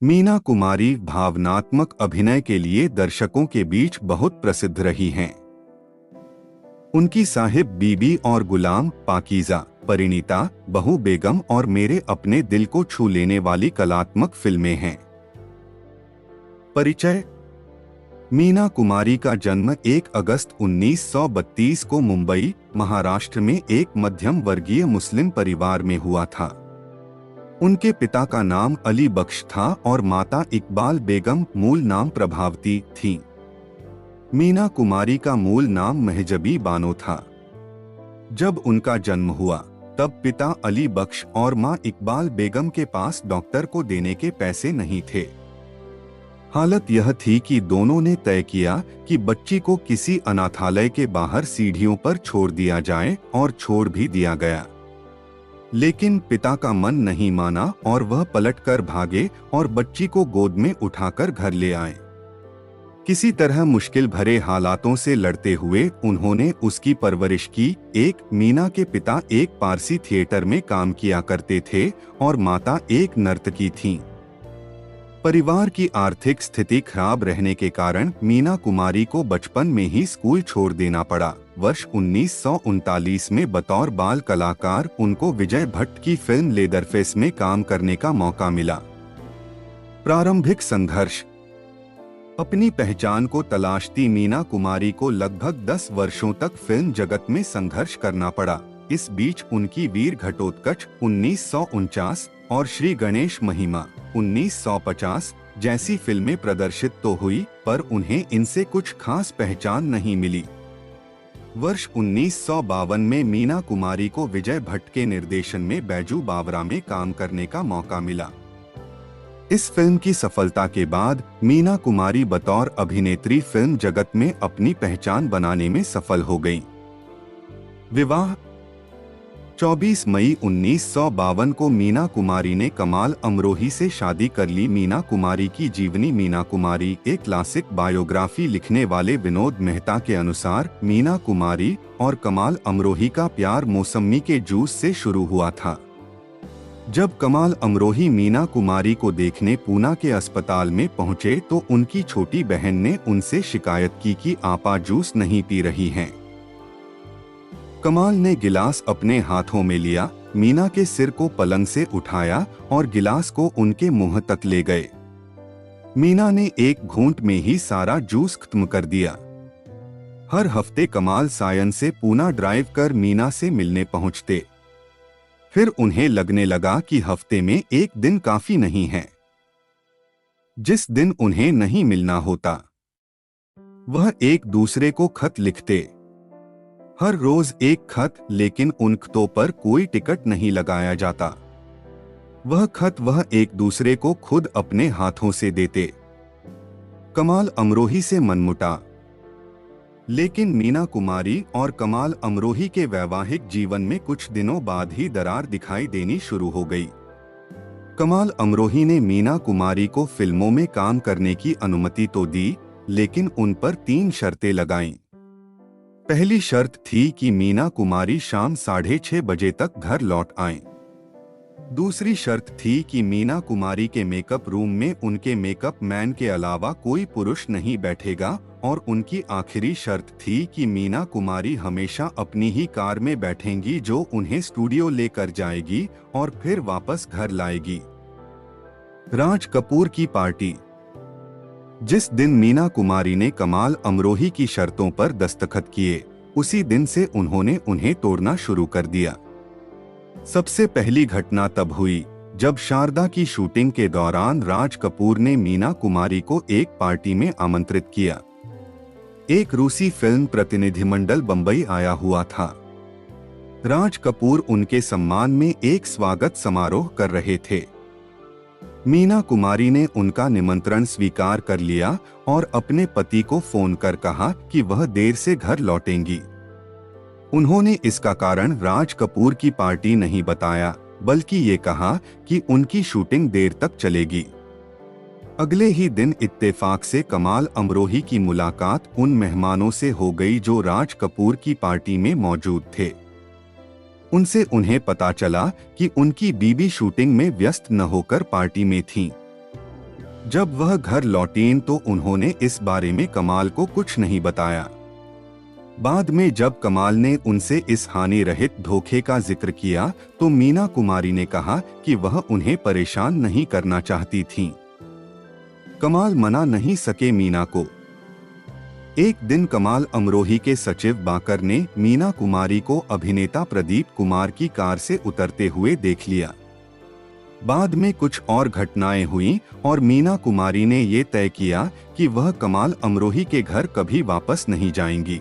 मीना कुमारी भावनात्मक अभिनय के लिए दर्शकों के बीच बहुत प्रसिद्ध रही हैं। उनकी साहिब बीबी और गुलाम, पाकीज़ा, परिणीता, बहू बेगम और मेरे अपने दिल को छू लेने वाली कलात्मक फिल्में हैं। परिचय। मीना कुमारी का जन्म 1 अगस्त 1932 को मुंबई, महाराष्ट्र में एक मध्यम वर्गीय मुस्लिम परिवार में हुआ था। उनके पिता का नाम अली बख्श था और माता इकबाल बेगम मूल नाम प्रभावती थीं। मीना कुमारी का मूल नाम महजबी बानो था। जब उनका जन्म हुआ तब पिता अली बख्श और मां इकबाल बेगम के पास डॉक्टर को देने के पैसे नहीं थे। हालत यह थी कि दोनों ने तय किया कि बच्ची को किसी अनाथालय के बाहर सीढ़ियों पर छोड़ दिया जाए, और छोड़ भी दिया गया। लेकिन पिता का मन नहीं माना और वह पलटकर भागे और बच्ची को गोद में उठाकर घर ले आए। किसी तरह मुश्किल भरे हालातों से लड़ते हुए उन्होंने उसकी परवरिश की। मीना के पिता एक पारसी थिएटर में काम किया करते थे और माता एक नर्तकी थीं। परिवार की आर्थिक स्थिति खराब रहने के कारण मीना कुमारी को बचपन में ही स्कूल छोड़ देना पड़ा। वर्ष 1939 में बतौर बाल कलाकार उनको विजय भट्ट की फिल्म लेदरफेस में काम करने का मौका मिला। प्रारंभिक संघर्ष। अपनी पहचान को तलाशती मीना कुमारी को लगभग 10 वर्षों तक फिल्म जगत में संघर्ष करना पड़ा। इस बीच उनकी वीर घटोत्कच 1949 और श्री गणेश महिमा 1950 जैसी फिल्में प्रदर्शित तो हुई, पर उन्हें इनसे कुछ खास पहचान नहीं मिली। वर्ष 1952 में मीना कुमारी को विजय भट्ट के निर्देशन में बैजू बावरा में काम करने का मौका मिला। इस फिल्म की सफलता के बाद मीना कुमारी बतौर अभिनेत्री फिल्म जगत में अपनी पहचान बनाने में सफल हो गईं। विवाह। 24 मई 1952 को मीना कुमारी ने कमाल अमरोही से शादी कर ली। मीना कुमारी की जीवनी। मीना कुमारी एक क्लासिक बायोग्राफी लिखने वाले विनोद मेहता के अनुसार मीना कुमारी और कमाल अमरोही का प्यार मौसमी के जूस से शुरू हुआ था। जब कमाल अमरोही मीना कुमारी को देखने पूना के अस्पताल में पहुंचे तो उनकी छोटी बहन ने उनसे शिकायत की कि आपा जूस नहीं पी रही हैं। कमाल ने गिलास अपने हाथों में लिया, मीना के सिर को पलंग से उठाया और गिलास को उनके मुंह तक ले गए। मीना ने एक घूंट में ही सारा जूस खत्म कर दिया। हर हफ्ते कमाल सायन से पूना ड्राइव कर मीना से मिलने पहुंचते। फिर उन्हें लगने लगा कि हफ्ते में एक दिन काफी नहीं है। जिस दिन उन्हें नहीं मिलना होता वह एक दूसरे को खत लिखते। हर रोज एक खत, लेकिन उन खतों पर कोई टिकट नहीं लगाया जाता। वह खत वह एक दूसरे को खुद अपने हाथों से देते। कमाल अमरोही से मनमुटा। लेकिन मीना कुमारी और कमाल अमरोही के वैवाहिक जीवन में कुछ दिनों बाद ही दरार दिखाई देनी शुरू हो गई। कमाल अमरोही ने मीना कुमारी को फिल्मों में काम करने की अनुमति तो दी, लेकिन उन पर 3 शर्तें लगाईं। पहली शर्त थी कि मीना कुमारी शाम 6:30 बजे तक घर लौट आएं। दूसरी शर्त थी कि मीना कुमारी के मेकअप रूम में उनके मेकअप मैन के अलावा कोई पुरुष नहीं बैठेगा, और उनकी आखिरी शर्त थी कि मीना कुमारी हमेशा अपनी ही कार में बैठेंगी जो उन्हें स्टूडियो लेकर जाएगी और फिर वापस घर लाएगी। राज कपूर की पार्टी। जिस दिन मीना कुमारी ने कमाल अमरोही की शर्तों पर दस्तखत किए, उसी दिन से उन्होंने उन्हें तोड़ना शुरू कर दिया। सबसे पहली घटना तब हुई जब शारदा की शूटिंग के दौरान राज कपूर ने मीना कुमारी को एक पार्टी में आमंत्रित किया। एक रूसी फिल्म प्रतिनिधिमंडल बंबई आया हुआ था। राज कपूर उनके सम्मान में एक स्वागत समारोह कर रहे थे। मीना कुमारी ने उनका निमंत्रण स्वीकार कर लिया और अपने पति को फोन कर कहा कि वह देर से घर लौटेंगी। उन्होंने इसका कारण राज कपूर की पार्टी नहीं बताया, बल्कि ये कहा कि उनकी शूटिंग देर तक चलेगी। अगले ही दिन इत्तेफाक से कमाल अमरोही की मुलाकात उन मेहमानों से हो गई जो राज कपूर की पार्टी में मौजूद थे। उनसे उन्हें पता चला कि उनकी बीबी शूटिंग में व्यस्त न होकर पार्टी में थीं। जब वह घर लौटीं तो उन्होंने इस बारे में कमाल को कुछ नहीं बताया। बाद में जब कमाल ने उनसे इस हानि रहित धोखे का जिक्र किया तो मीना कुमारी ने कहा कि वह उन्हें परेशान नहीं करना चाहती थीं। कमाल मना नहीं सके मीना को। एक दिन कमाल अमरोही के सचिव बाकर ने मीना कुमारी को अभिनेता प्रदीप कुमार की कार से उतरते हुए देख लिया। बाद में कुछ और घटनाएं हुईं और मीना कुमारी ने ये तय किया कि वह कमाल अमरोही के घर कभी वापस नहीं जाएंगी।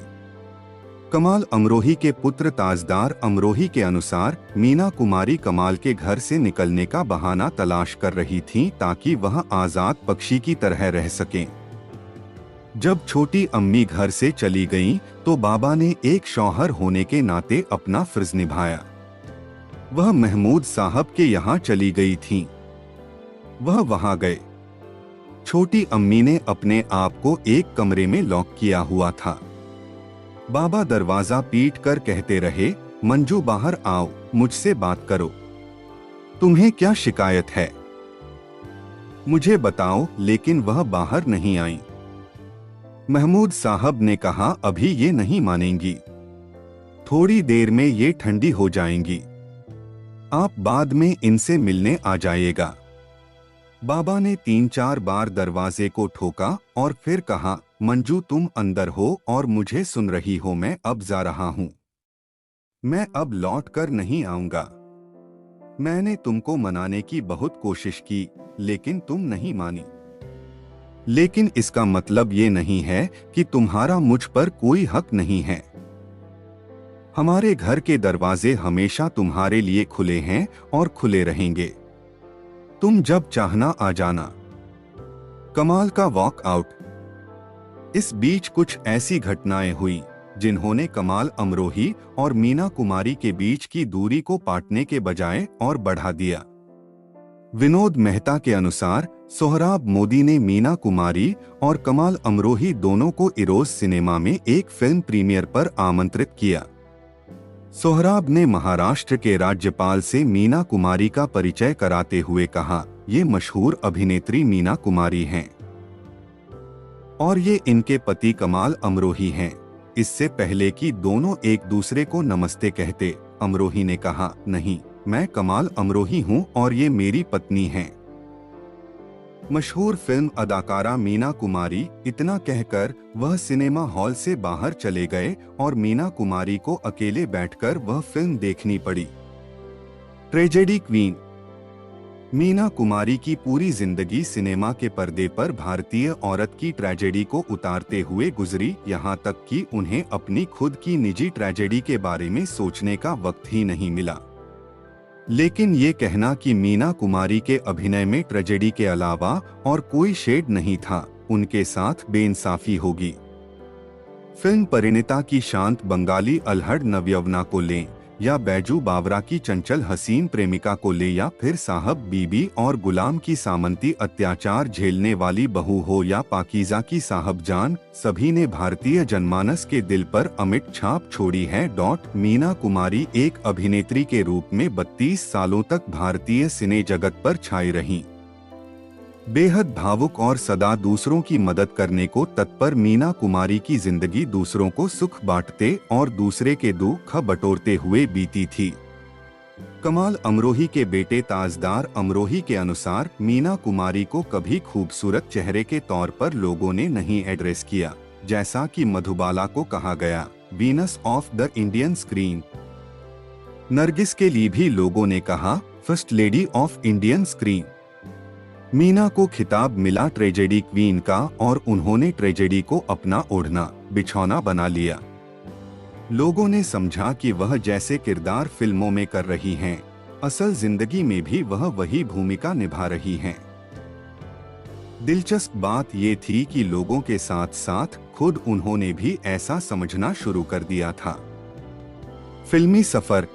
कमाल अमरोही के पुत्र ताजदार अमरोही के अनुसार मीना कुमारी कमाल के घर से निकलने का बहाना तलाश कर रही थीं ताकि वह आजाद पक्षी की तरह रह सकें। जब छोटी अम्मी घर से चली गईं, तो बाबा ने एक शौहर होने के नाते अपना फर्ज निभाया। वह महमूद साहब के यहाँ चली गई थीं। वह वहां गए। छोटी अम्मी ने अपने आप को एक कमरे में लॉक किया हुआ था। बाबा दरवाजा पीट कर कहते रहे, मंजू बाहर आओ, मुझसे बात करो। तुम्हें क्या शिकायत है? मुझे बताओ। लेकिन वह बाहर नहीं आई। महमूद साहब ने कहा, अभी ये नहीं मानेंगी, थोड़ी देर में ये ठंडी हो जाएंगी, आप बाद में इनसे मिलने आ जाइएगा। बाबा ने 3-4 बार दरवाजे को ठोका और फिर कहा, मंजू तुम अंदर हो और मुझे सुन रही हो, मैं अब जा रहा हूं। मैं अब लौट कर नहीं आऊंगा। मैंने तुमको मनाने की बहुत कोशिश की, लेकिन तुम नहीं मानी। लेकिन इसका मतलब ये नहीं है कि तुम्हारा मुझ पर कोई हक नहीं है। हमारे घर के दरवाजे हमेशा तुम्हारे लिए खुले हैं और खुले रहेंगे। तुम जब चाहना आ जाना। कमाल का वॉक आउट। इस बीच कुछ ऐसी घटनाएं हुई जिन्होंने कमाल अमरोही और मीना कुमारी के बीच की दूरी को पाटने के बजाय और बढ़ा दिया। विनोद मेहता के अनुसार सोहराब मोदी ने मीना कुमारी और कमाल अमरोही दोनों को इरोज सिनेमा में एक फिल्म प्रीमियर पर आमंत्रित किया। सोहराब ने महाराष्ट्र के राज्यपाल से मीना कुमारी का परिचय कराते हुए कहा, ये मशहूर अभिनेत्री मीना कुमारी हैं और ये इनके पति कमाल अमरोही हैं। इससे पहले कि दोनों एक दूसरे को नमस्ते कहते, अमरोही ने कहा, नहीं, मैं कमाल अमरोही हूं और ये मेरी पत्नी हैं। मशहूर फिल्म अदाकारा मीना कुमारी। इतना कहकर वह सिनेमा हॉल से बाहर चले गए और मीना कुमारी को अकेले बैठकर वह फिल्म देखनी पड़ी। Tragedy queen. मीना कुमारी की पूरी जिंदगी सिनेमा के पर्दे पर भारतीय औरत की ट्रेजेडी को उतारते हुए गुजरी, यहाँ तक कि उन्हें अपनी खुद की निजी ट्रेजेडी के बारे में सोचने का वक्त ही नहीं मिला। लेकिन ये कहना कि मीना कुमारी के अभिनय में ट्रेजेडी के अलावा और कोई शेड नहीं था, उनके साथ बेइंसाफी होगी। फिल्म परिणीता की शांत बंगाली अल्हड़ नवयवना को लें या बैजू बावरा की चंचल हसीन प्रेमिका को ले या फिर साहब बीबी और गुलाम की सामंती अत्याचार झेलने वाली बहू हो या पाकीज़ा की साहबजान, सभी ने भारतीय जनमानस के दिल पर अमिट छाप छोड़ी है। मीना कुमारी एक अभिनेत्री के रूप में 32 सालों तक भारतीय सिने जगत पर छाई रहीं। बेहद भावुक और सदा दूसरों की मदद करने को तत्पर मीना कुमारी की जिंदगी दूसरों को सुख बांटते और दूसरे के दुख बटोरते हुए बीती थी। कमाल अमरोही के बेटे ताजदार अमरोही के अनुसार मीना कुमारी को कभी खूबसूरत चेहरे के तौर पर लोगों ने नहीं एड्रेस किया, जैसा कि मधुबाला को कहा गया, Venus of the Indian screen. Nargis के लिए भी लोगों ने कहा, first lady of Indian screen. Meena को खिताब मिला ट्रेजेडी क्वीन का और उन्होंने ट्रेजेडी को अपना ओढ़ना बिछौना बना लिया। लोगों ने समझा कि वह जैसे किरदार फिल्मों में कर रही हैं, असल जिंदगी में भी वह वही भूमिका निभा रही हैं। दिलचस्प बात ये थी कि लोगों के साथ साथ खुद उन्होंने भी ऐसा समझना शुरू कर दिया था। फिल्मी सफर।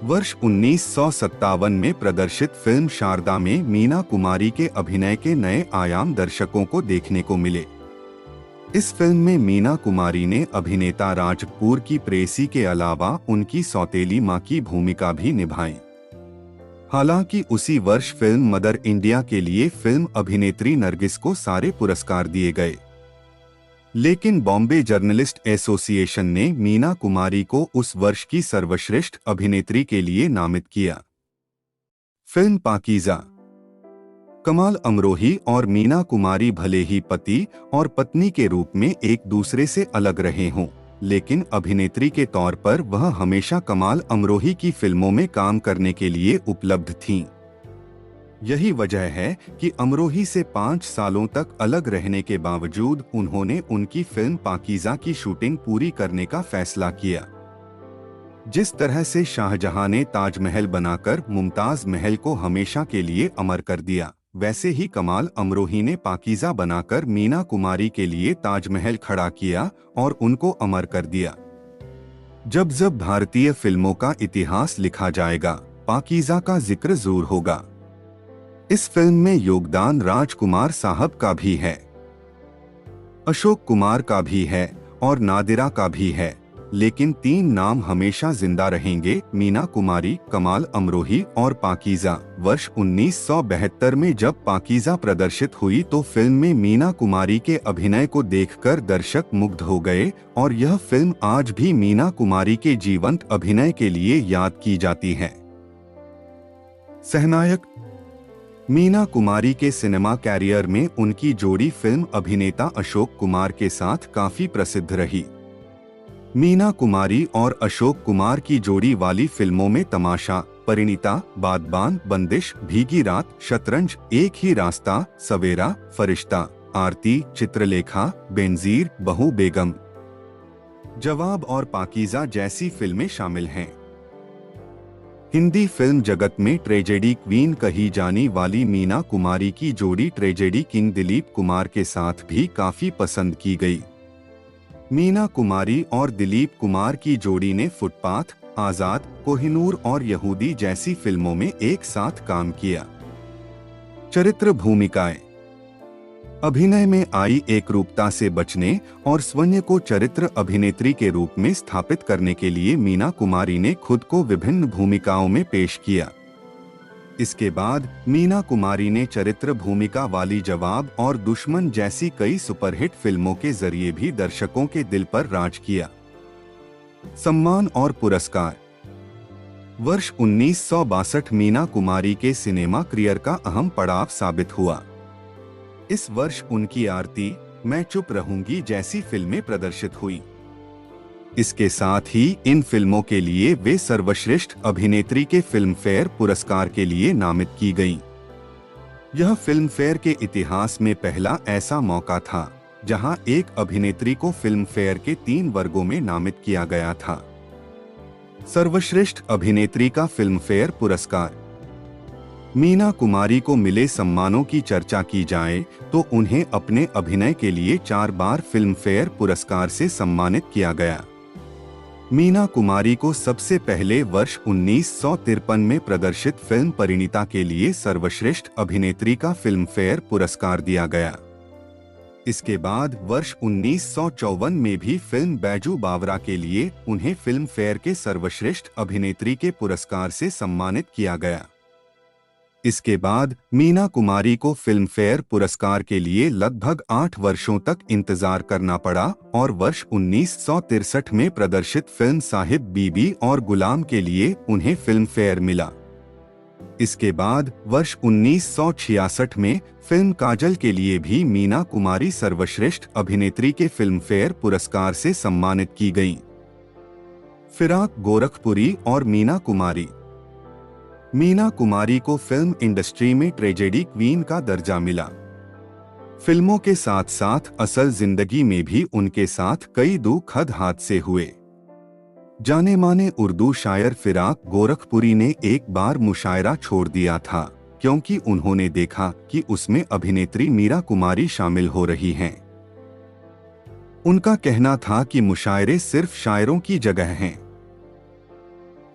वर्ष 1957 में प्रदर्शित फिल्म शारदा में मीना कुमारी के अभिनय के नए आयाम दर्शकों को देखने को मिले। इस फिल्म में मीना कुमारी ने अभिनेता राज कपूर की प्रेयसी के अलावा उनकी सौतेली मां की भूमिका भी निभाई। हालांकि उसी वर्ष फिल्म मदर इंडिया के लिए फिल्म अभिनेत्री नरगिस को सारे पुरस्कार दिए गए, लेकिन बॉम्बे जर्नलिस्ट एसोसिएशन ने मीना कुमारी को उस वर्ष की सर्वश्रेष्ठ अभिनेत्री के लिए नामित किया। फिल्म पाकीज़ा। कमाल अमरोही और मीना कुमारी भले ही पति और पत्नी के रूप में एक दूसरे से अलग रहे हों, लेकिन अभिनेत्री के तौर पर वह हमेशा कमाल अमरोही की फिल्मों में काम करने के लिए उपलब्ध थीं। यही वजह है कि अमरोही से 5 सालों तक अलग रहने के बावजूद उन्होंने उनकी फिल्म पाकीज़ा की शूटिंग पूरी करने का फैसला किया। जिस तरह से शाहजहां ने ताजमहल बनाकर मुमताज महल को हमेशा के लिए अमर कर दिया, वैसे ही कमाल अमरोही ने पाकीज़ा बनाकर मीना कुमारी के लिए ताजमहल खड़ा किया और उनको अमर कर दिया। जब जब भारतीय फिल्मों का इतिहास लिखा जाएगा, पाकीज़ा का जिक्र जरूर होगा। इस फिल्म में योगदान राजकुमार साहब का भी है, अशोक कुमार का भी है और नादिरा का भी है, लेकिन 3 नाम हमेशा जिंदा रहेंगे: मीना कुमारी, कमाल अमरोही और पाकीज़ा। वर्ष 1972 में जब पाकीज़ा प्रदर्शित हुई तो फिल्म में मीना कुमारी के अभिनय को देखकर दर्शक मुग्ध हो गए और यह फिल्म आज भी मीना कुमारी के जीवंत अभिनय के लिए याद की जाती है। सहनायक। मीना कुमारी के सिनेमा कैरियर में उनकी जोड़ी फिल्म अभिनेता अशोक कुमार के साथ काफी प्रसिद्ध रही। मीना कुमारी और अशोक कुमार की जोड़ी वाली फिल्मों में तमाशा, परिणीता, बादबान, बंदिश, भीगी रात, शतरंज, एक ही रास्ता, सवेरा, फरिश्ता, आरती, चित्रलेखा, बेनजीर, बहू बेगम, जवाब और पाकीज़ा जैसी फिल्में शामिल हैं। हिंदी फिल्म जगत में ट्रेजेडी क्वीन कही जाने वाली मीना कुमारी की जोड़ी ट्रेजेडी किंग दिलीप कुमार के साथ भी काफी पसंद की गई। मीना कुमारी और दिलीप कुमार की जोड़ी ने फुटपाथ, आजाद, कोहिनूर और यहूदी जैसी फिल्मों में एक साथ काम किया। चरित्र भूमिकाएं। अभिनय में आई एकरूपता से बचने और स्वयं को चरित्र अभिनेत्री के रूप में स्थापित करने के लिए मीना कुमारी ने खुद को विभिन्न भूमिकाओं में पेश किया। इसके बाद मीना कुमारी ने चरित्र भूमिका वाली जवाब और दुश्मन जैसी कई सुपरहिट फिल्मों के जरिए भी दर्शकों के दिल पर राज किया। सम्मान और पुरस्कार। वर्ष 1962 मीना कुमारी के सिनेमा करियर का अहम पड़ाव साबित हुआ। इस वर्ष उनकी आरती, मैं चुप रहूंगी जैसी फिल्में प्रदर्शित हुई। इसके साथ ही इन फिल्मों के लिए वे सर्वश्रेष्ठ अभिनेत्री के फिल्म फेयर पुरस्कार के लिए नामित की गईं। यह फिल्म फेयर के इतिहास में पहला ऐसा मौका था जहां एक अभिनेत्री को फिल्म फेयर के 3 वर्गों में नामित किया गया था। सर्वश्रेष्ठ अभिनेत्री का फिल्म फेयर पुरस्कार। मीना कुमारी को मिले सम्मानों की चर्चा की जाए तो उन्हें अपने अभिनय के लिए 4 बार फिल्म फेयर पुरस्कार से सम्मानित किया गया। मीना कुमारी को सबसे पहले वर्ष 1953 में प्रदर्शित फिल्म परिणीता के लिए सर्वश्रेष्ठ अभिनेत्री का फिल्म फेयर पुरस्कार दिया गया। इसके बाद वर्ष 1954 में भी फिल्म बैजू बावरा के लिए उन्हें फिल्म फेयर के सर्वश्रेष्ठ अभिनेत्री के पुरस्कार से सम्मानित किया गया। इसके बाद मीना कुमारी को फिल्म फेयर पुरस्कार के लिए लगभग 8 वर्षों तक इंतजार करना पड़ा और वर्ष 1963 में प्रदर्शित फिल्म साहिब बीबी और गुलाम के लिए उन्हें फिल्म फेयर मिला। इसके बाद वर्ष 1966 में फिल्म काजल के लिए भी मीना कुमारी सर्वश्रेष्ठ अभिनेत्री के फिल्म फेयर पुरस्कार से सम्मानित की गईं। फिराक गोरखपुरी और मीना कुमारी। मीना कुमारी को फिल्म इंडस्ट्री में ट्रेजेडी क्वीन का दर्जा मिला। फिल्मों के साथ साथ असल जिंदगी में भी उनके साथ कई दुखद हादसे हुए। जाने माने उर्दू शायर फिराक गोरखपुरी ने एक बार मुशायरा छोड़ दिया था क्योंकि उन्होंने देखा कि उसमें अभिनेत्री मीरा कुमारी शामिल हो रही हैं। उनका कहना था कि मुशायरे सिर्फ शायरों की जगह हैं।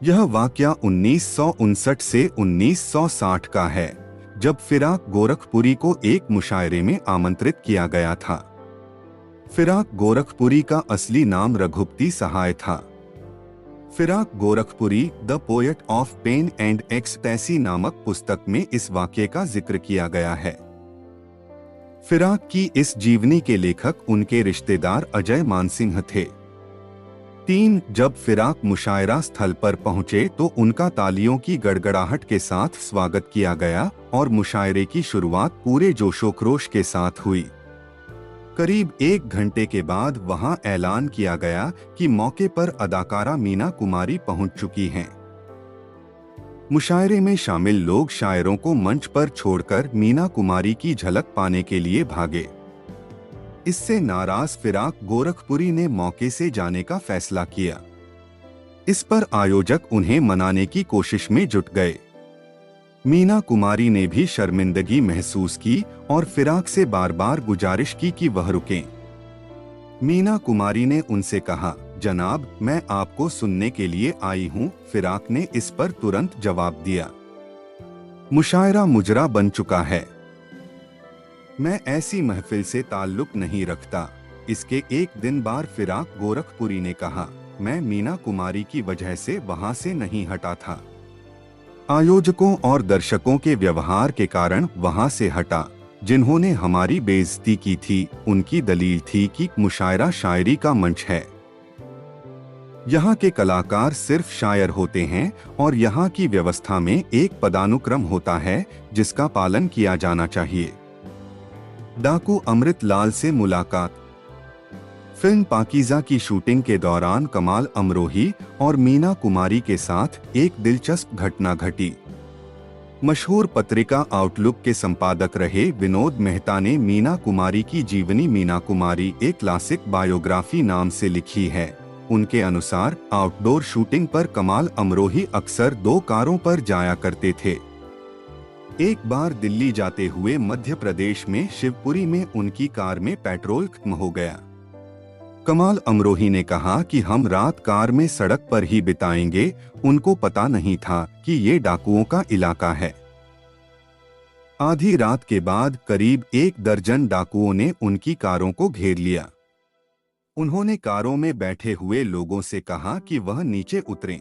यह वाकया 1959 से 1960 का है, जब फिराक गोरखपुरी को एक मुशायरे में आमंत्रित किया गया था। फिराक गोरखपुरी का असली नाम रघुपति सहाय था। Firaq Gorakhpuri the poet of pain and ecstasy नामक पुस्तक में इस वाक्य का जिक्र किया गया है। फिराक की इस जीवनी के लेखक उनके रिश्तेदार अजय मानसिंह थे। 3 जब फिराक मुशायरा स्थल पर पहुंचे तो उनका तालियों की गड़गड़ाहट के साथ स्वागत किया गया और मुशायरे की शुरुआत पूरे जोशोखरोश के साथ हुई। करीब 1 घंटे के बाद वहां ऐलान किया गया कि मौके पर अदाकारा मीना कुमारी पहुंच चुकी हैं। मुशायरे में शामिल लोग शायरों को मंच पर छोड़कर मीना कुमारी की झलक पाने के लिए भागे। इससे नाराज फिराक गोरखपुरी ने मौके से जाने का फैसला किया। इस पर आयोजक उन्हें मनाने की कोशिश में जुट गए। मीना कुमारी ने भी शर्मिंदगी महसूस की और फिराक से बार बार गुजारिश की कि वह रुकें। मीना कुमारी ने उनसे कहा, जनाब, मैं आपको सुनने के लिए आई हूँ। फिराक ने इस पर तुरंत जवाब दिया, मुशायरा मुजरा बन चुका है, मैं ऐसी महफिल से ताल्लुक नहीं रखता। इसके 1 दिन बाद फिराक गोरखपुरी ने कहा, मैं मीना कुमारी की वजह से वहां से नहीं हटा था। आयोजकों और दर्शकों के व्यवहार के कारण वहां से हटा, जिन्होंने हमारी बेइज्जती की थी। उनकी दलील थी कि मुशायरा शायरी का मंच है, यहाँ के कलाकार सिर्फ शायर होते हैं और यहाँ की व्यवस्था में एक पदानुक्रम होता है जिसका पालन किया जाना चाहिए। डाकू अमृत लाल से मुलाकात। फिल्म पाकीज़ा की शूटिंग के दौरान कमाल अमरोही और मीना कुमारी के साथ एक दिलचस्प घटना घटी। मशहूर पत्रिका आउटलुक के संपादक रहे विनोद मेहता ने मीना कुमारी की जीवनी मीना कुमारी एक क्लासिक बायोग्राफी नाम से लिखी है। उनके अनुसार आउटडोर शूटिंग पर कमाल अमरोही अक्सर 2 कारों पर जाया करते थे। एक बार दिल्ली जाते हुए मध्य प्रदेश में शिवपुरी में उनकी कार में पेट्रोल खत्म हो गया। कमाल अमरोही ने कहा कि हम रात कार में सड़क पर ही बिताएंगे। उनको पता नहीं था कि ये डाकुओं का इलाका है। आधी रात के बाद करीब 1 दर्जन डाकुओं ने उनकी कारों को घेर लिया। उन्होंने कारों में बैठे हुए लोगों से कहा कि वह नीचे उतरें।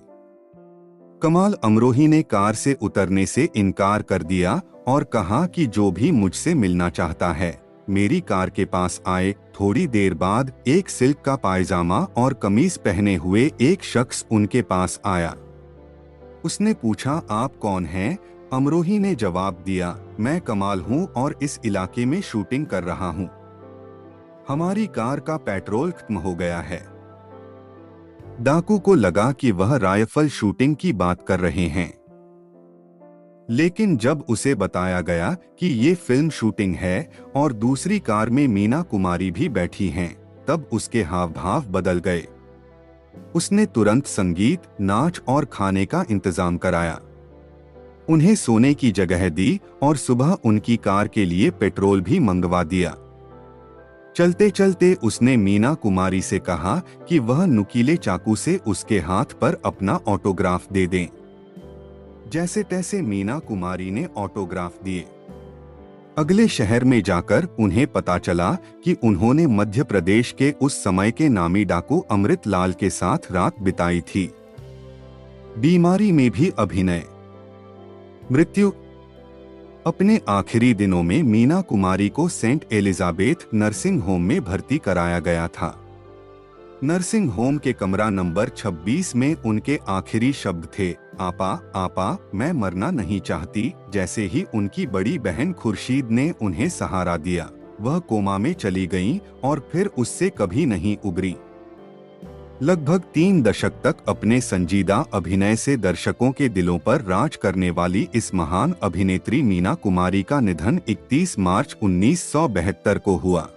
कमाल अमरोही ने कार से उतरने से इनकार कर दिया और कहा कि जो भी मुझसे मिलना चाहता है मेरी कार के पास आए। थोड़ी देर बाद एक सिल्क का पायजामा और कमीज पहने हुए एक शख्स उनके पास आया। उसने पूछा, आप कौन हैं? अमरोही ने जवाब दिया, मैं कमाल हूं और इस इलाके में शूटिंग कर रहा हूं। हमारी कार का पेट्रोल खत्म हो गया है। डाकू को लगा कि वह राइफल शूटिंग की बात कर रहे हैं, लेकिन जब उसे बताया गया कि ये फिल्म शूटिंग है और दूसरी कार में मीना कुमारी भी बैठी हैं, तब उसके हाव भाव बदल गए। उसने तुरंत संगीत, नाच और खाने का इंतजाम कराया। उन्हें सोने की जगह दी और सुबह उनकी कार के लिए पेट्रोल भी मंगवा दिया। चलते चलते उसने मीना कुमारी से कहा कि वह नुकीले चाकू से उसके हाथ पर अपना ऑटोग्राफ दे दें। जैसे तैसे मीना कुमारी ने ऑटोग्राफ दिए। अगले शहर में जाकर उन्हें पता चला कि उन्होंने मध्य प्रदेश के उस समय के नामी डाकू अमृत लाल के साथ रात बिताई थी। बीमारी में भी अभिनय। मृत्यु। अपने आखिरी दिनों में मीना कुमारी को सेंट एलिजाबेथ नर्सिंग होम में भर्ती कराया गया था। नर्सिंग होम के कमरा नंबर 26 में उनके आखिरी शब्द थे, आपा आपा, मैं मरना नहीं चाहती। जैसे ही उनकी बड़ी बहन खुर्शीद ने उन्हें सहारा दिया, वह कोमा में चली गईं और फिर उससे कभी नहीं उबरी। लगभग 3 दशक तक अपने संजीदा अभिनय से दर्शकों के दिलों पर राज करने वाली इस महान अभिनेत्री मीना कुमारी का निधन 31 मार्च 1972 को हुआ।